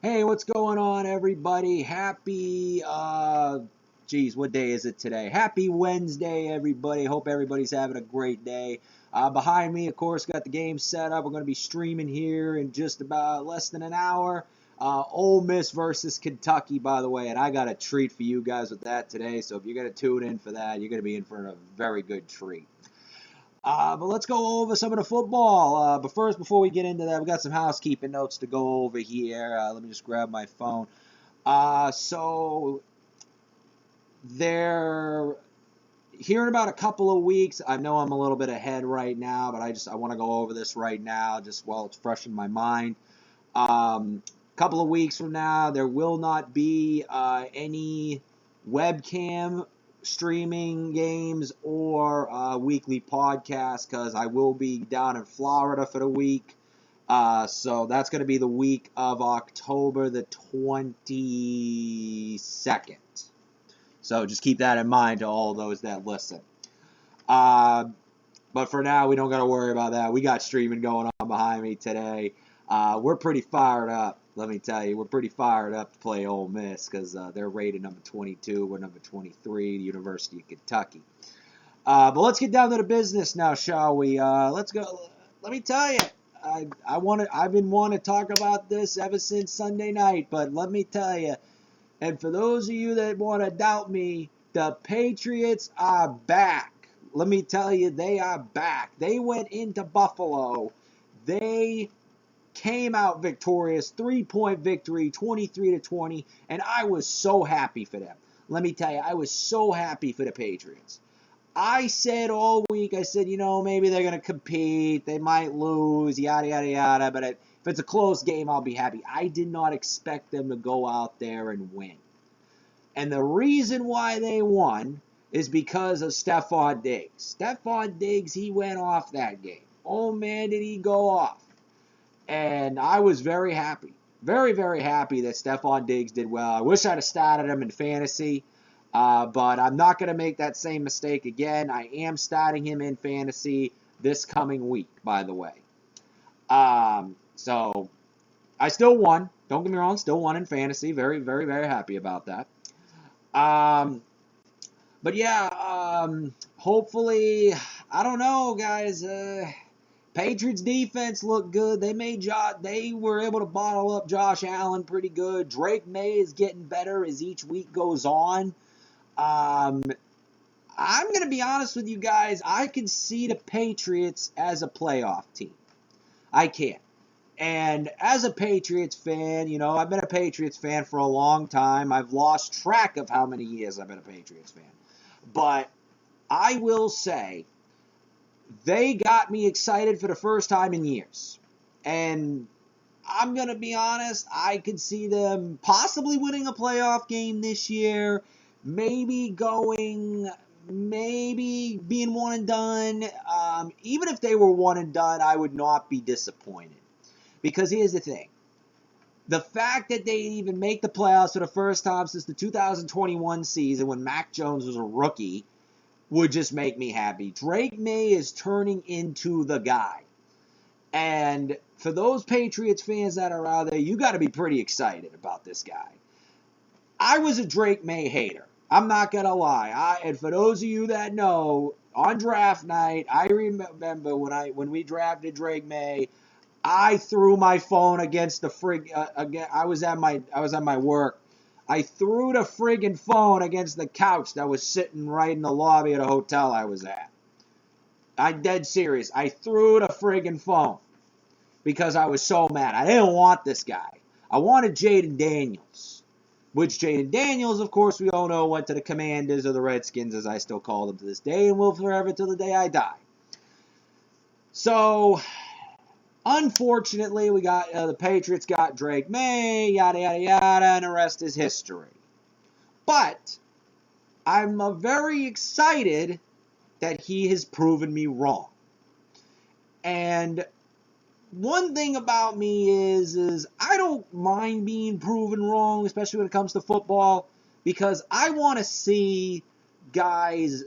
Hey, what's going on, everybody? What day is it today? Happy Wednesday, everybody. Hope everybody's having a great day. Behind me, of course, got the game set up. We're going to be streaming here in just about less than an hour. Ole Miss versus Kentucky, by the way, and I got a treat for you guys with that today. So if you're going to tune in for that, you're going to be in for a very good treat. But let's go over some of the football. But first, before we get into that, we got some housekeeping notes to go over here. Let me just grab my phone. So they're here in about a couple of weeks. I know I'm a little bit ahead right now, but I want to go over this right now, just while it's fresh in my mind. Couple of weeks from now, there will not be any webcam streaming games or weekly podcasts because I will be down in Florida for the week. So that's going to be the week of October the 22nd. So just keep that in mind to all those that listen. Uh, but for now, we don't got to worry about that. We got streaming going on behind me today. We're pretty fired up, let me tell you. We're pretty fired up to play Ole Miss because they're rated number 22. We're number 23, the University of Kentucky. But let's get down to the business now, shall we? Let's go. Let me tell you, I've been wanting to talk about this ever since Sunday night, but let me tell you, and for those of you that want to doubt me, the Patriots are back. Let me tell you, they are back. They went into Buffalo. They came out victorious, 3-point victory, 23-20, and I was so happy for them. Let me tell you, I was so happy for the Patriots. I said all week, maybe they're going to compete. They might lose, yada, yada, yada. But if it's a close game, I'll be happy. I did not expect them to go out there and win. And the reason why they won is because of Stefon Diggs. Stefon Diggs, he went off that game. Oh, man, did he go off. And I was very happy. Very, very happy that Stefon Diggs did well. I wish I'd have started him in fantasy. But I'm not going to make that same mistake again. I am starting him in fantasy this coming week, by the way. So I still won. Don't get me wrong, still won in fantasy. Very, very, very happy about that. But yeah, hopefully, I don't know, guys. Patriots defense looked good. They were able to bottle up Josh Allen pretty good. Drake May is getting better as each week goes on. I'm going to be honest with you guys. I can see the Patriots as a playoff team. I can. And as a Patriots fan, I've been a Patriots fan for a long time. I've lost track of how many years I've been a Patriots fan. But I will say they got me excited for the first time in years. And I'm going to be honest, I could see them possibly winning a playoff game this year, maybe being one and done. Even if they were one and done, I would not be disappointed. Because here's the thing. The fact that they even make the playoffs for the first time since the 2021 season when Mac Jones was a rookie would just make me happy. Drake May is turning into the guy. And for those Patriots fans that are out there, you got to be pretty excited about this guy. I was a Drake May hater. I'm not going to lie. And for those of you that know, on draft night, I remember when we drafted Drake May, I threw my phone against the I was at my work. I threw the friggin' phone against the couch that was sitting right in the lobby of the hotel I was at. I'm dead serious. I threw the friggin' phone because I was so mad. I didn't want this guy. I wanted Jayden Daniels, which Jayden Daniels, of course, we all know went to the Commanders or the Redskins, as I still call them to this day, and will forever till the day I die. So, unfortunately, the Patriots got Drake May, yada, yada, yada, and the rest is history. But I'm very excited that he has proven me wrong. And one thing about me is I don't mind being proven wrong, especially when it comes to football, because I want to see guys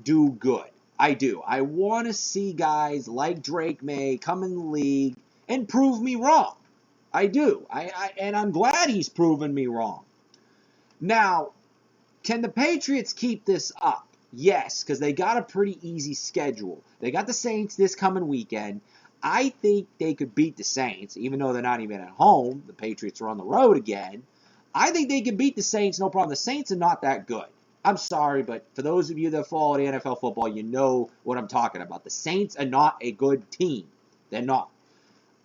do good. I do. I want to see guys like Drake May come in the league and prove me wrong. I do. And I'm glad he's proven me wrong. Now, can the Patriots keep this up? Yes, because they got a pretty easy schedule. They got the Saints this coming weekend. I think they could beat the Saints, even though they're not even at home. The Patriots are on the road again. I think they can beat the Saints, no problem. The Saints are not that good. I'm sorry, but for those of you that follow the NFL football, you know what I'm talking about. The Saints are not a good team. They're not.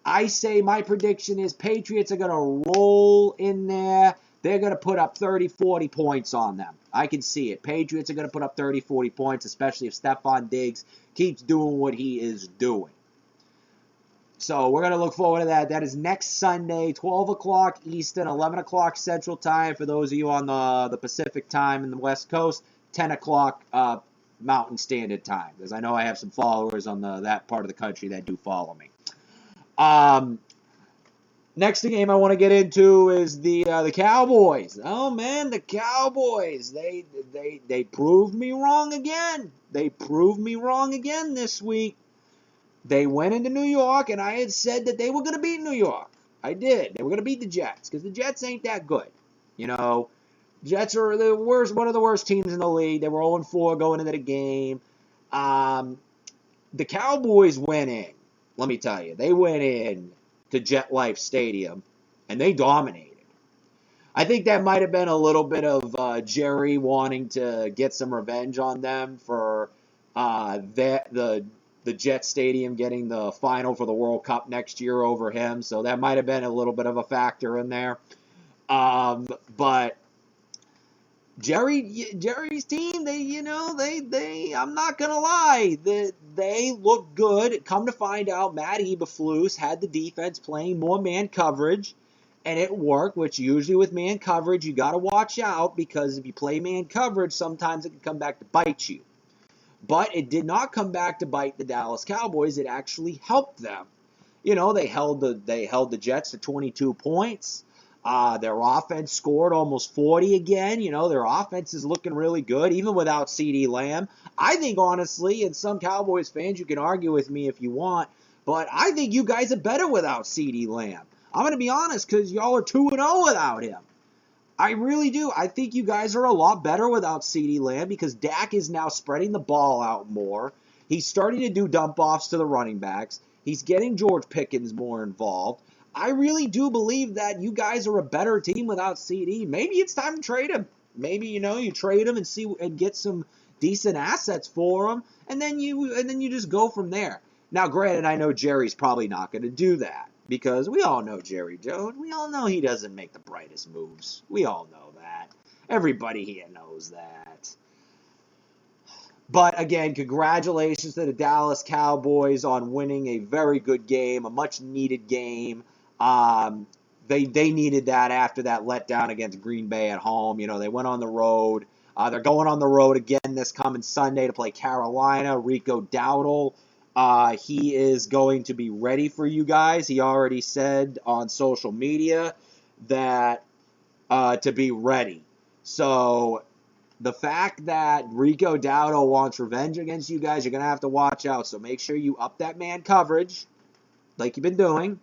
I say my prediction is Patriots are going to roll in there. They're going to put up 30, 40 points on them. I can see it. Patriots are going to put up 30, 40 points, especially if Stephon Diggs keeps doing what he is doing. So we're going to look forward to that. That is next Sunday, 12 o'clock Eastern, 11 o'clock Central Time for those of you on the Pacific Time in the West Coast, 10 o'clock Mountain Standard Time, because I know I have some followers on that part of the country that do follow me. Next game I want to get into is the Cowboys. Oh man, the Cowboys. They proved me wrong again. They proved me wrong again this week. They went into New York, and I had said that they were going to beat New York. I did. They were going to beat the Jets, because the Jets ain't that good. You know, Jets are the worst, one of the worst teams in the league. They were 0-4 going into the game. The Cowboys went in. Let me tell you, they went in to MetLife Stadium, and they dominated. I think that might have been a little bit of Jerry wanting to get some revenge on them for the Jet Stadium getting the final for the World Cup next year over him. So that might have been a little bit of a factor in there. But Jerry's team, I'm not gonna lie, they look good. Come to find out, Matt Eberflus had the defense playing more man coverage, and it worked. Which usually with man coverage, you gotta watch out, because if you play man coverage, sometimes it can come back to bite you. But it did not come back to bite the Dallas Cowboys. It actually helped them. They held the Jets to 22 points. Their offense scored almost 40 again. Their offense is looking really good, even without CeeDee Lamb. I think, honestly, and some Cowboys fans, you can argue with me if you want, but I think you guys are better without CeeDee Lamb. I'm going to be honest, because y'all are 2-0 without him. I really do. I think you guys are a lot better without CeeDee Lamb, because Dak is now spreading the ball out more. He's starting to do dump-offs to the running backs. He's getting George Pickens more involved. I really do believe that you guys are a better team without CD. Maybe it's time to trade him. Maybe you trade him and get some decent assets for him, and then you just go from there. Now, granted, I know Jerry's probably not going to do that, because we all know Jerry Jones. We all know he doesn't make the brightest moves. We all know that. Everybody here knows that. But again, congratulations to the Dallas Cowboys on winning a very good game, a much-needed game. They needed that after that letdown against Green Bay at home. They went on the road. They're going on the road again this coming Sunday to play Carolina. Rico Dowdle, he is going to be ready for you guys. He already said on social media that to be ready. So the fact that Rico Dowdle wants revenge against you guys, you're going to have to watch out. So make sure you up that man coverage like you've been doing.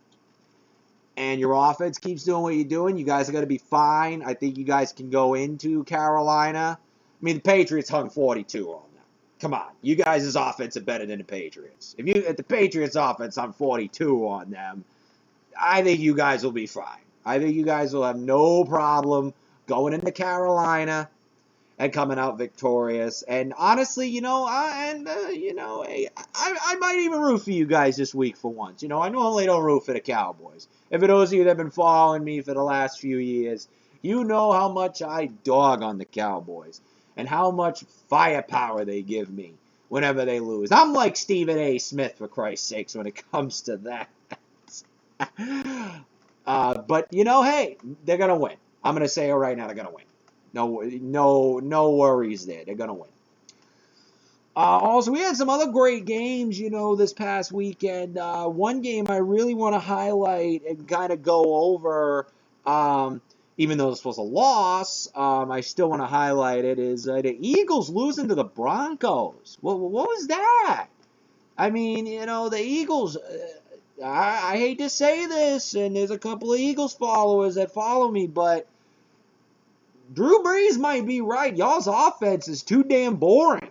And your offense keeps doing what you're doing. You guys are going to be fine. I think you guys can go into Carolina. I mean, the Patriots hung 42 on them. Come on. You guys' offense are better than the Patriots. If the Patriots' offense hung 42 on them, I think you guys will be fine. I think you guys will have no problem going into Carolina and coming out victorious. And honestly, I might even root for you guys this week for once. I normally don't root for the Cowboys. And for those of you that have been following me for the last few years, you know how much I dog on the Cowboys and how much firepower they give me whenever they lose. I'm like Stephen A. Smith, for Christ's sakes, when it comes to that. But, hey, they're going to win. I'm going to say it right now, they're going to win. No worries there. They're going to win. Also, we had some other great games, this past weekend. One game I really want to highlight and kind of go over, even though this was a loss, I still want to highlight it, is the Eagles losing to the Broncos. What was that? I mean, the Eagles, I hate to say this, and there's a couple of Eagles followers that follow me, but Drew Brees might be right. Y'all's offense is too damn boring.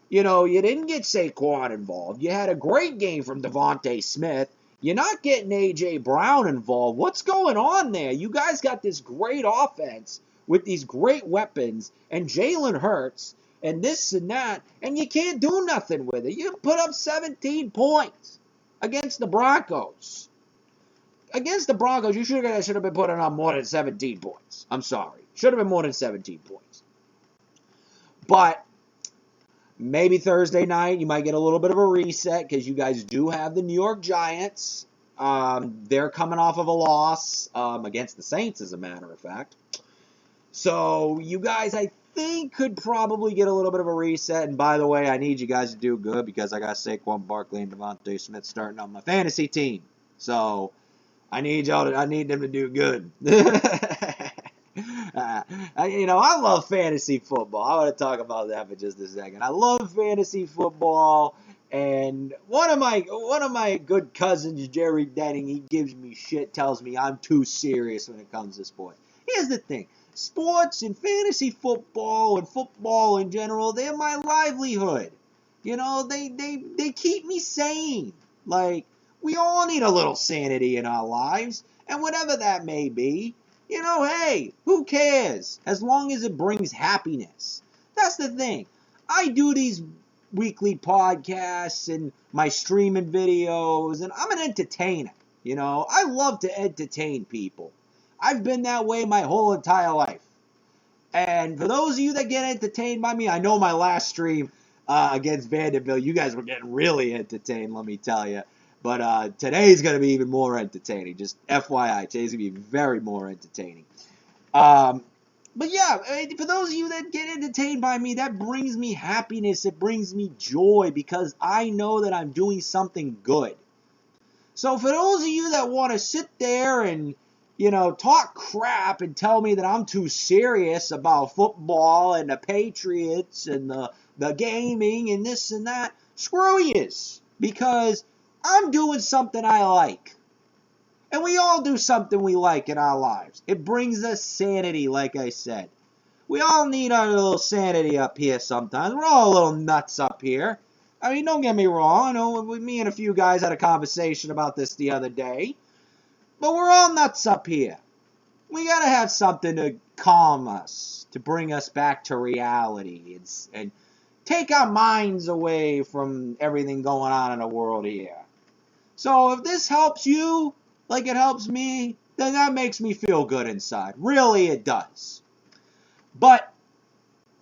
You know, you didn't get Saquon involved. You had a great game from Devontae Smith. You're not getting A.J. Brown involved. What's going on there? You guys got this great offense with these great weapons and Jalen Hurts and this and that, and you can't do nothing with it. You put up 17 points against the Broncos. Against the Broncos, you should have been putting up more than 17 points. I'm sorry. Should have been more than 17 points. But maybe Thursday night you might get a little bit of a reset because you guys do have the New York Giants. They're coming off of a loss against the Saints, as a matter of fact. So you guys, I think, could probably get a little bit of a reset. And by the way, I need you guys to do good because I got Saquon Barkley and Devontae Smith starting on my fantasy team. So I need them to do good. I love fantasy football. I want to talk about that for just a second. I love fantasy football, and one of my good cousins, Jerry Denning, he gives me shit, tells me I'm too serious when it comes to sports. Here's the thing. Sports and fantasy football and football in general, they're my livelihood. You know, they keep me sane. Like, we all need a little sanity in our lives, and whatever that may be, you know, hey, who cares? As long as it brings happiness. That's the thing. I do these weekly podcasts and my streaming videos, and I'm an entertainer. You know, I love to entertain people. I've been that way my whole entire life. And for those of you that get entertained by me, I know my last stream against Vanderbilt, you guys were getting really entertained, let me tell you. But today's going to be even more entertaining. Just FYI, today's going to be very more entertaining. But yeah, for those of you that get entertained by me, that brings me happiness. It brings me joy because I know that I'm doing something good. So for those of you that want to sit there and, you know, talk crap and tell me that I'm too serious about football and the Patriots and the gaming and this and that, screw yous. Because I'm doing something I like. And we all do something we like in our lives. It brings us sanity, like I said. We all need our little sanity up here sometimes. We're all a little nuts up here. I mean, don't get me wrong. I know me and a few guys had a conversation about this the other day. But we're all nuts up here. We gotta have something to calm us, to bring us back to reality, and take our minds away from everything going on in the world here. So if this helps you, like it helps me, then that makes me feel good inside. Really, it does. But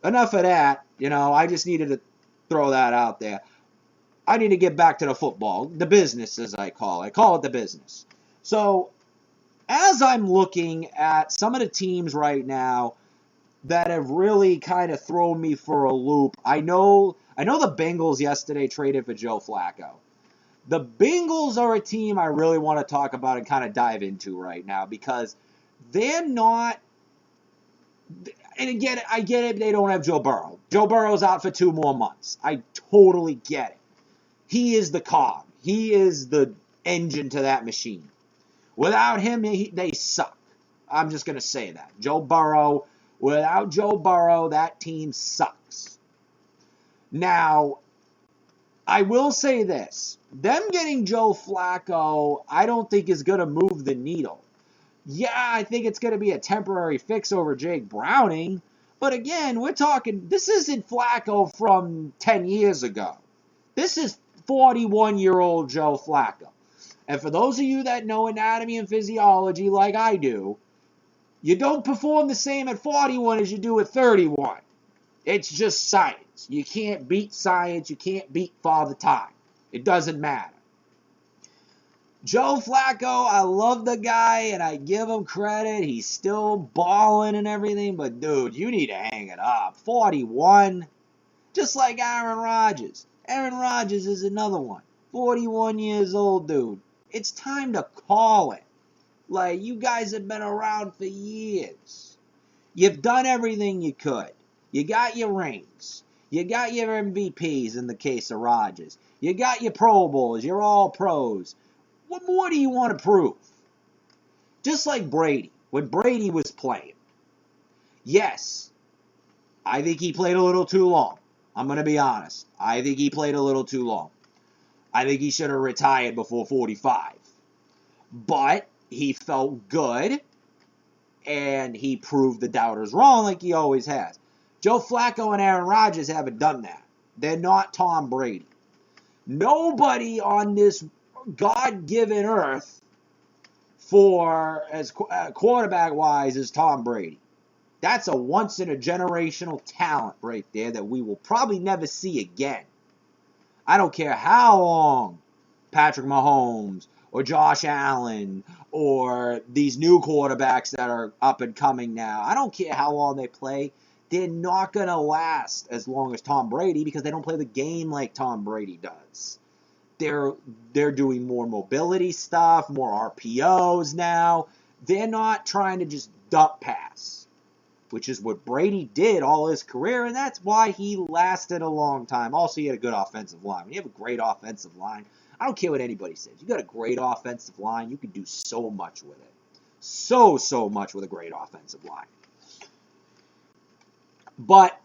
enough of that. You know, I just needed to throw that out there. I need to get back to the football, the business, as I call it. I call it the business. So as I'm looking at some of the teams right now that have really kind of thrown me for a loop, I know the Bengals yesterday traded for Joe Flacco. The Bengals are a team I really want to talk about and kind of dive into right now because they're not, and again, I get it, they don't have Joe Burrow. Joe Burrow's out for 2 more months. I totally get it. He is the cog. He is the engine to that machine. Without him, they suck. I'm just going to say that. Without Joe Burrow, that team sucks. Now, I will say this. Them getting Joe Flacco, I don't think is going to move the needle. Yeah, I think it's going to be a temporary fix over Jake Browning. But again, we're talking, this isn't Flacco from 10 years ago. This is 41-year-old Joe Flacco. And for those of you that know anatomy and physiology like I do, you don't perform the same at 41 as you do at 31. It's just science. You can't beat science. You can't beat Father Time. It doesn't matter. Joe Flacco, I love the guy and I give him credit. He's still balling and everything, but dude, you need to hang it up. 41, just like Aaron Rodgers. Aaron Rodgers is another one. 41 years old, dude. It's time to call it. Like, you guys have been around for years. You've done everything you could. You got your rings. You got your MVPs in the case of Rodgers. You got your Pro Bowls. You're all pros. What more do you want to prove? Just like Brady, when Brady was playing. Yes, I think he played a little too long. I'm going to be honest. I think he played a little too long. I think he should have retired before 45. But he felt good, and he proved the doubters wrong like he always has. Joe Flacco and Aaron Rodgers haven't done that. They're not Tom Brady. Nobody on this God-given earth for as quarterback-wise is Tom Brady. That's a once-in-a-generational talent right there that we will probably never see again. I don't care how long Patrick Mahomes or Josh Allen or these new quarterbacks that are up and coming now. I don't care how long they play. They're not going to last as long as Tom Brady because they don't play the game like Tom Brady does. They're doing more mobility stuff, more RPOs now. They're not trying to just dump pass, which is what Brady did all his career, and that's why he lasted a long time. Also, he had a good offensive line. When you have a great offensive line, I don't care what anybody says. You got a great offensive line, you can do so much with it. So much with a great offensive line. But,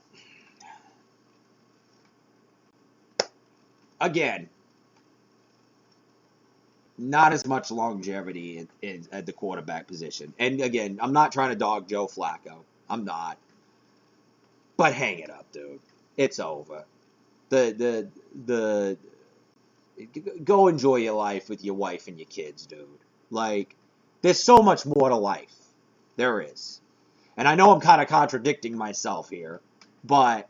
again, not as much longevity at the quarterback position. And, again, I'm not trying to dog Joe Flacco. I'm not. But hang it up, dude. It's over. Go enjoy your life with your wife and your kids, dude. Like, there's so much more to life. There is. And I know I'm kind of contradicting myself here, but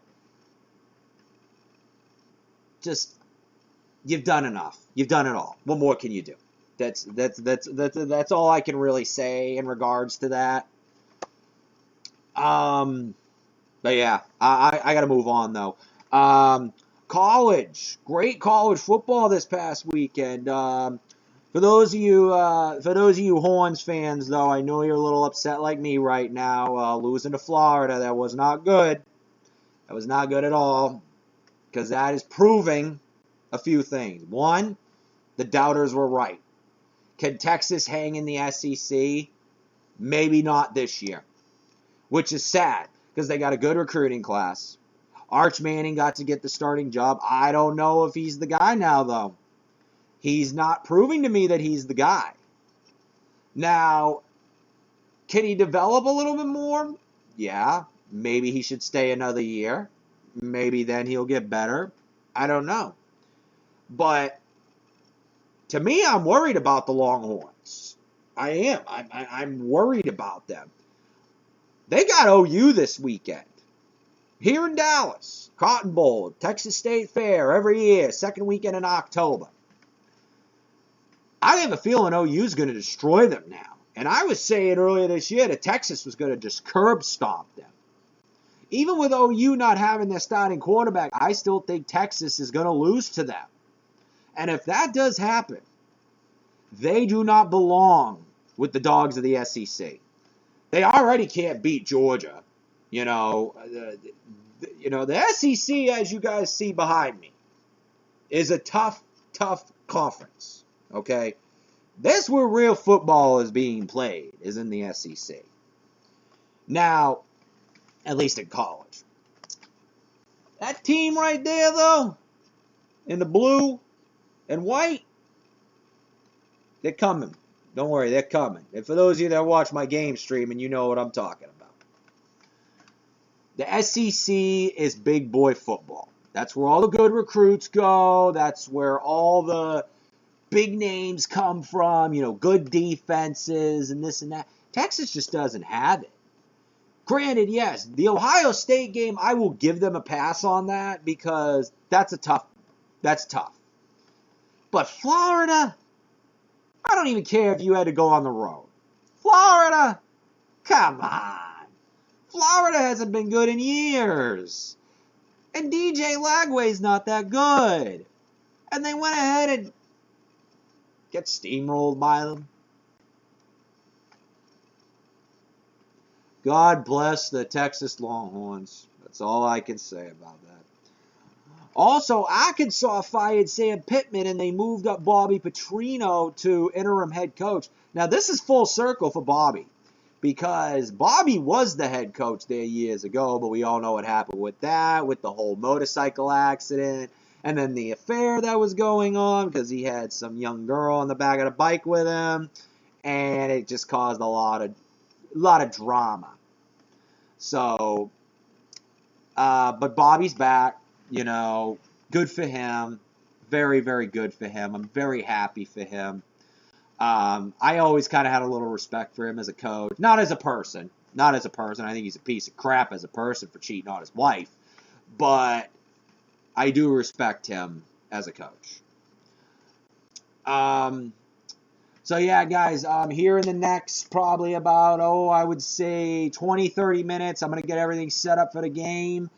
just, you've done enough. You've done it all. What more can you do? That's all I can really say in regards to that. But yeah, I got to move on though. Great college football this past weekend. For those of you Horns fans, though, I know you're a little upset like me right now. Losing to Florida, that was not good. That was not good at all, because that is proving a few things. One, the doubters were right. Can Texas hang in the SEC? Maybe not this year, which is sad because they got a good recruiting class. Arch Manning got to get the starting job. I don't know if he's the guy now, though. He's not proving to me that he's the guy. Now, can he develop a little bit more? Yeah. Maybe he should stay another year. Maybe then he'll get better. I don't know. But to me, I'm worried about the Longhorns. I am. I'm worried about them. They got OU this weekend. Here in Dallas. Cotton Bowl. Texas State Fair every year. Second weekend in October. I have a feeling OU's going to destroy them now. And I was saying earlier this year that Texas was going to just curb stomp them. Even with OU not having their starting quarterback, I still think Texas is going to lose to them. And if that does happen, they do not belong with the dogs of the SEC. They already can't beat Georgia. The SEC, as you guys see behind me, is a tough conference. Okay? That's where real football is being played, is in the SEC. Now, at least in college. That team right there, though, in the blue and white, they're coming. Don't worry, they're coming. And for those of you that watch my game stream, and you know what I'm talking about. The SEC is big boy football. That's where all the good recruits go. That's where all the big names come from, good defenses and this and that. Texas just doesn't have it. Granted, yes, the Ohio State game, I will give them a pass on that because that's tough. But Florida, I don't even care if you had to go on the road. Florida, come on. Florida hasn't been good in years. And DJ Lagway's not that good. And they went ahead and get steamrolled by them. God bless the Texas Longhorns. That's all I can say about that. Also, Arkansas fired Sam Pittman, and they moved up Bobby Petrino to interim head coach. Now, this is full circle for Bobby, because Bobby was the head coach there years ago, but we all know what happened with that, with the whole motorcycle accident, and then the affair that was going on, because he had some young girl on the back of the bike with him, and it just caused a lot of drama. So, but Bobby's back. Good for him. Very, very good for him. I'm very happy for him. I always kind of had a little respect for him as a coach. Not as a person. I think he's a piece of crap as a person for cheating on his wife. But I do respect him as a coach. So, yeah, guys, here in the next probably about, I would say 20, 30 minutes, I'm going to get everything set up for the game.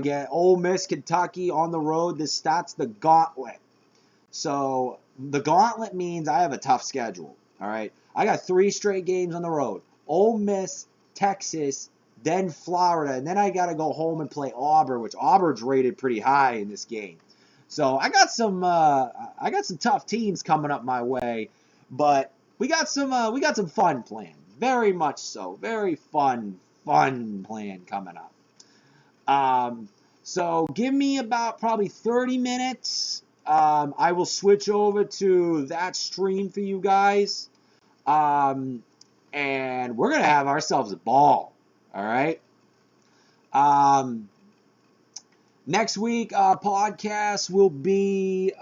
Get Ole Miss, Kentucky on the road. This starts the gauntlet. So the gauntlet means I have a tough schedule. All right, I got 3 straight games on the road: Ole Miss, Texas, then Florida, and then I got to go home and play Auburn, which Auburn's rated pretty high in this game. So I got some tough teams coming up my way, but we got some fun planned. Very much so. Very fun plan coming up. So give me about probably 30 minutes. I will switch over to that stream for you guys. And we're going to have ourselves a ball. All right. Next week, podcast will be,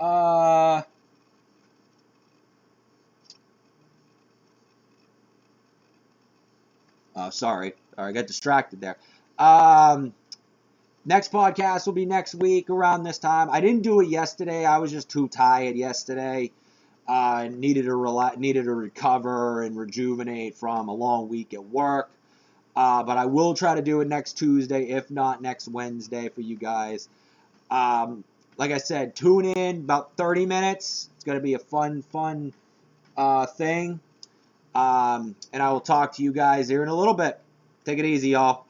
sorry. I got distracted there. Next podcast will be next week around this time. I didn't do it yesterday. I was just too tired yesterday. Needed to recover and rejuvenate from a long week at work. But I will try to do it next Tuesday, if not next Wednesday for you guys. Like I said, tune in about 30 minutes. It's going to be a fun thing. And I will talk to you guys here in a little bit. Take it easy, y'all.